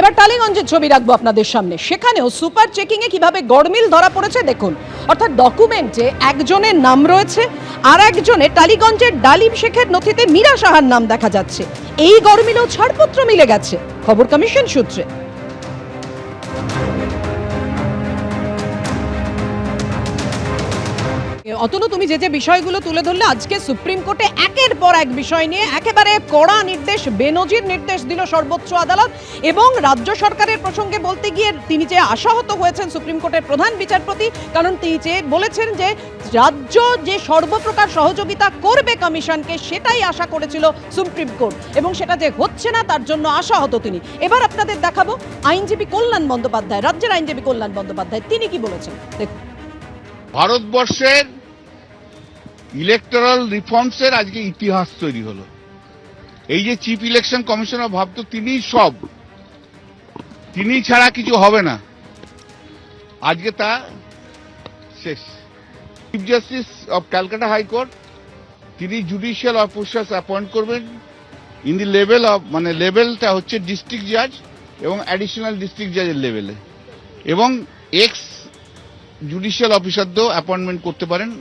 এবার টালিগঞ্জের ছবি রাখবো আপনাদের সামনে। সেখানেও সুপার চেকিং এ কিভাবে গড়মিল ধরা পড়েছে দেখুন। অর্থাৎ ডকুমেন্টে একজনের নাম রয়েছে, আর একজনের টালিগঞ্জের ডালিম শেখের নথিতে মীরা সাহার নাম দেখা যাচ্ছে। এই গড়মিলেও ছাড়পত্র মিলে গেছে, খবর কমিশন সূত্রে। অতনু, তুমি যে বিষয়গুলো তুলে ধরলে, আজকে সুপ্রিম কোর্টে একের পর এক বিষয় নিয়ে একেবারে কড়া নির্দেশ, বেনজির নির্দেশ দিল সর্বোচ্চ আদালত। এবং রাজ্য সরকারের প্রসঙ্গে বলতে গিয়ে তিনি যে আশাহত হয়েছেন সুপ্রিম কোর্টের প্রধান বিচারপতি, কারণ তিনি যে বলেছেন যে রাজ্য যে সর্বপ্রকার সহযোগিতা করবে কমিশনকে, সেটাই আশা করেছিল সুপ্রিম কোর্ট, এবং সেটা যে হচ্ছে না তার জন্য আশাহত তিনি। এবার আপনাদের দেখাবো আইনজীবী কল্যাণ বন্দ্যোপাধ্যায়, রাজ্যের আইনজীবী কল্যাণ বন্দ্যোপাধ্যায়, তিনি কি বলেছেন দেখুন। ভারতবর্ষের ইলেকটোরাল রিফর্মসের আজকে ইতিহাস তৈরি হলো। এই যে চিফ ইলেকশন কমিশনার ভাবতো তিনি ছাড়া কিছু হবে না, আজকে তা শেষ। Chief justice of Calcutta high court তিনি জুডিশিয়াল অফিসার্স অ্যাপয়েন্ট করবেন ইন দি লেভেল অফ, মানে লেভেলটা হচ্ছে ডিস্ট্রিক্ট জাজ এবং অ্যাডিশনাল ডিস্ট্রিক্ট জাজের লেভেলে, এবং এক্স জুডিশিয়াল অফিসারদেরও অ্যাপয়েন্টমেন্ট করতে পারেন।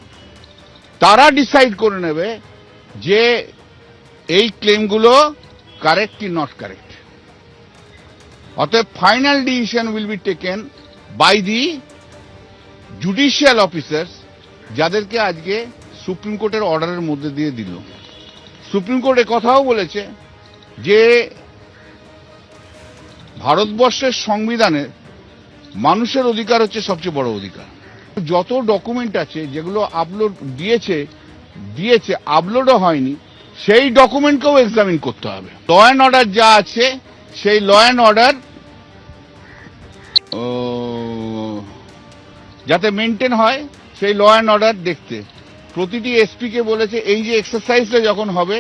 তারা ডিসাইড করে নেবে যে এই ক্লেমগুলো কারেক্ট কি নট কারেক্ট। অতএব final decision will be taken by the judicial officers, যাদেরকে আজকে সুপ্রিম কোর্টের অর্ডারের মধ্যে দিয়ে দিল। সুপ্রিম কোর্ট কথাও বলেছে যে ভারতবর্ষের সংবিধানে মানুষের অধিকার হচ্ছে সবচেয়ে বড় অধিকার। যত ডকুমেন্ট আছে যেগুলো আপলোড দিয়েছে আপলোডও হয়নি, সেই ডকুমেন্টকেও এক্সামিন করতে হবে। ল অ্যান্ড অর্ডার যা আছে সেই ল অ্যান্ড অর্ডার যাতে মেনটেন হয়, সেই ল অ্যান্ড অর্ডার দেখতে প্রতিটি এসপি কে বলেছে এই যে এক্সারসাইজটা যখন হবে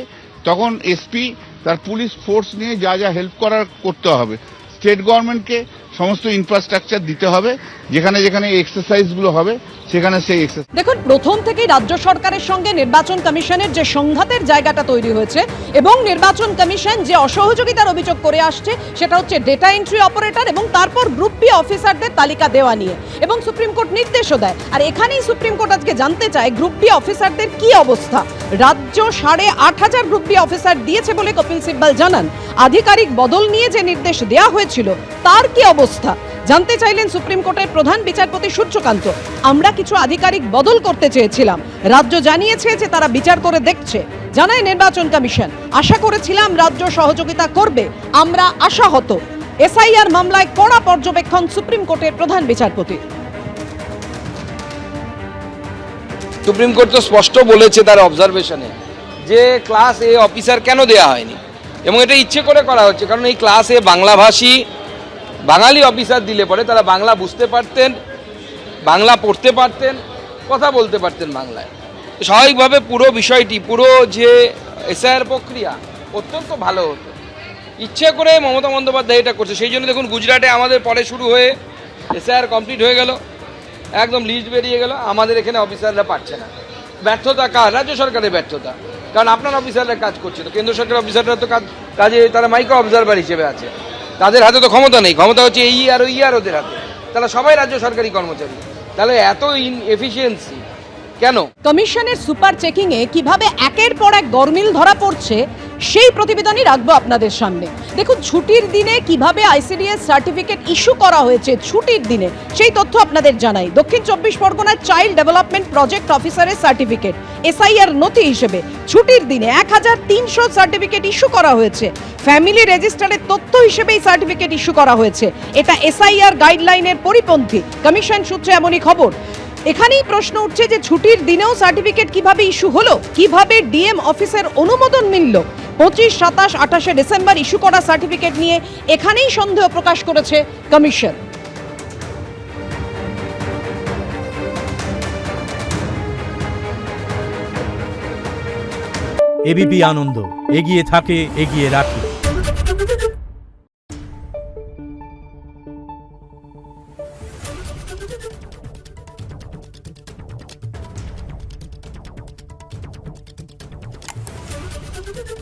তখন এসপি তার পুলিশ ফোর্স নিয়ে যা যা হেল্প করার করতে হবে। স্টেট গভর্নমেন্টকে সমস্ত ইনফ্রাস্ট্রাকচার দিতে হবে, যেখানে যেখানে এক্সারসাইজগুলো হবে সেখানে সেই এক্সারসাইজ। দেখুন, প্রথম থেকেই রাজ্য সরকারের সঙ্গে নির্বাচন কমিশনের যে সংঘাতের জায়গাটা তৈরি হয়েছে, এবং নির্বাচন কমিশন যে অসহযোগিতার অভিযোগ করে আসছে, সেটা হচ্ছে ডেটা এন্ট্রি অপারেটর এবং তারপর গ্রুপ বি অফিসারদের তালিকা দেওয়া নিয়ে, এবং সুপ্রিম কোর্ট নির্দেশও দেয়। আর এখানেই সুপ্রিম কোর্ট আজকে জানতে চায় গ্রুপ বি অফিসারদের কি অবস্থা। রাজ্য 8,500 গ্রুপ বি অফিসার দিয়েছে বলে কপিল সিব্বল জানান। আধিকারিক বদল নিয়ে যে নির্দেশ দেওয়া হয়েছিল তার কি অবস্থা জানতে চাইলেন সুপ্রিম কোর্টের প্রধান বিচারপতি সূর্যকান্ত। আমরা কিছু আধিকারিক বদল করতে চেয়েছিলাম, রাজ্য জানিয়েছে যে তারা বিচার করে দেখছে, জানায় নির্বাচন কমিশন। আশা করেছিলাম রাজ্য সহযোগিতা করবে, আমরা আশাহত। এসআইআর মামলায় কড়া পর্যবেক্ষণ সুপ্রিম কোর্টের প্রধান বিচারপতি। সুপ্রিম কোর্ট তো স্পষ্ট বলেছে তার অবজারভেশনে যে ক্লাস এ অফিসার কেন দেয়া হয়নি, এবং এটা ইচ্ছে করে করা হচ্ছে। কারণ এই ক্লাস এ বাংলাভাষী বাঙালি অফিসার দিলে পরে তারা বাংলা বুঝতে পারতেন, বাংলা পড়তে পারতেন, কথা বলতে পারতেন বাংলায়। স্বাভাবিকভাবে পুরো বিষয়টি, পুরো যে এসআইআর প্রক্রিয়া অত্যন্ত ভালো হতো। ইচ্ছে করে মমতা বন্দ্যোপাধ্যায় এটা করছে। সেই জন্য দেখুন, গুজরাটে আমাদের পরে শুরু হয়ে এসআইআর কমপ্লিট হয়ে গেল, একদম লিস্ট বেরিয়ে গেল, আমাদের এখানে অফিসাররা পাচ্ছে না। ব্যর্থতা কার? রাজ্য সরকারের ব্যর্থতা। কারণ আপনার অফিসাররা কাজ করছে, তো কেন্দ্র সরকারের অফিসাররা তো কাজে তারা মাইক্রো অবজারভার হিসেবে আছে, তাদের হাতে তো ক্ষমতা নেই। ক্ষমতা হচ্ছে এই আর ওই আর ওদের হাতে। তাহলে সবাই রাজ্য সরকারি কর্মচারী, তাহলে এত ইনএফিসিয়েন্সি কেন? কমিশনের সুপার চেকিং এ কিভাবে একের পর এক গরমিল ধরা পড়ছে, সেই প্রতিবেদনই রাখবো আপনাদের সামনে। দেখুন, ছুটির দিনে কিভাবে আইসিডিএস সার্টিফিকেট ইস্যু করা হয়েছে, ছুটির দিনে সেই তথ্য আপনাদের জানাই। দক্ষিণ 24 পরগনার চাইল্ড ডেভেলপমেন্ট প্রজেক্ট অফিসারের সার্টিফিকেট এসআইআর নথি হিসেবে ছুটির দিনে 1300 সার্টিফিকেট ইস্যু করা হয়েছে। ফ্যামিলি রেজিস্টারের তথ্য হিসেবে এই সার্টিফিকেট ইস্যু করা হয়েছে। এটা এসআইআর গাইডলাইনের পরিপন্থী, কমিশন সূত্রে এমনই খবর। এখানেই প্রশ্ন উঠছে যে ছুটির দিনেও সার্টিফিকেট কিভাবে ইস্যু হলো, কিভাবে ডিএম অফিসের অনুমোদন মিলল। 25, 27, 28 ডিসেম্বর ইস্যু করা সার্টিফিকেট নিয়ে এখানেই সন্দেহ প্রকাশ করেছে কমিশন। এবিপি আনন্দ, এগিয়ে থাকে, এগিয়ে রাখে। Thank you.